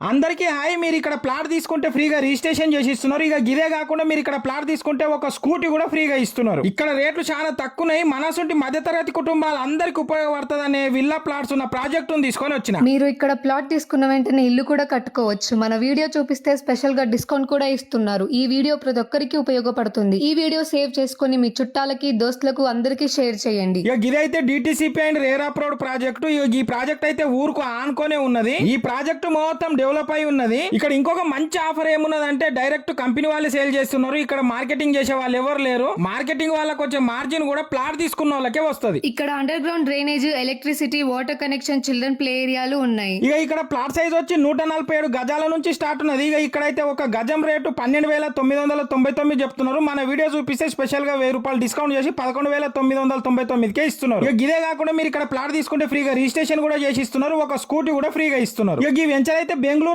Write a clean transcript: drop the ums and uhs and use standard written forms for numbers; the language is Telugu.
అందరికీ హాయ్. మీరు ఇక్కడ ప్లాట్ తీసుకుంటే ఫ్రీగా రిజిస్ట్రేషన్ చేసి ఇస్తున్నారు. ఇక ఇదే కాకుండా మీరు ఇక్కడ ప్లాట్ తీసుకుంటే ఒక స్కూటీ కూడా ఫ్రీగా ఇస్తున్నారు. ఇక్కడ రేట్లు చాలా తక్కువై మనసుంటి మధ్యతరగతి కుటుంబాలు అందరికి ఉపయోగపడుతుందనే విల్లా ప్లాట్స్ ఉన్న ప్రాజెక్ట్ తీసుకొని వచ్చిన. మీరు ఇక్కడ ప్లాట్ తీసుకున్న వెంటనే ఇల్లు కూడా కట్టుకోవచ్చు. మన వీడియో చూపిస్తే స్పెషల్ గా డిస్కౌంట్ కూడా ఇస్తున్నారు. ఈ వీడియో ప్రతి ఒక్కరికి ఉపయోగపడుతుంది. ఈ వీడియో సేవ్ చేసుకుని మీ చుట్టాలకి దోస్తులకు అందరికీ షేర్ చేయండి. ఇక ఇదైతే డిటిసిపి అండ్ రేరాప్ రోడ్ ప్రాజెక్టు. ఈ ప్రాజెక్ట్ అయితే ఊరుకు ఆనుకొనే ఉన్నది. ఈ ప్రాజెక్టు మొత్తం డెవలప్ అయి ఉన్నది. ఇక్కడ ఇంకొక మంచి ఆఫర్ ఏమున్నదంటే డైరెక్ట్ కంపెనీ వాళ్ళు సేల్ చేస్తున్నారు. ఇక్కడ మార్కెటింగ్ చేసే వాళ్ళు ఎవరు లేరు. మార్కెటింగ్ వాళ్ళకి వచ్చే మార్జిన్ కూడా ప్లాట్ తీసుకున్న వాళ్ళకే వస్తుంది. ఇక్కడ under ground drainage, electricity, water connection, children play ఏరియాలు ఉన్నాయి. ఇక ఇక్కడ ప్లాట్ సైజ్ వచ్చి 147 గజాల నుంచి స్టార్ట్ ఉన్నది. ఇక ఇక్కడైతే ఒక గజం రేటు 12,999 చెప్తున్నారు. మన వీడియో చూపిస్తే స్పెషల్ గా 1000 రూపాయలు డిస్కౌంట్ చేసి 11,999కే ఇస్తున్నారు. ఇక ఇదే కాకుండా మీరు ఇక్కడ ప్లాట్ తీసుకుంటే ఫ్రీగా రిజిస్ట్రేషన్ కూడా చేసి ఇస్తున్నారు. ఒక స్కూటీ కూడా ఫ్రీగా ఇస్తున్నారు. ఇక ఈ వెంచర్ అయితే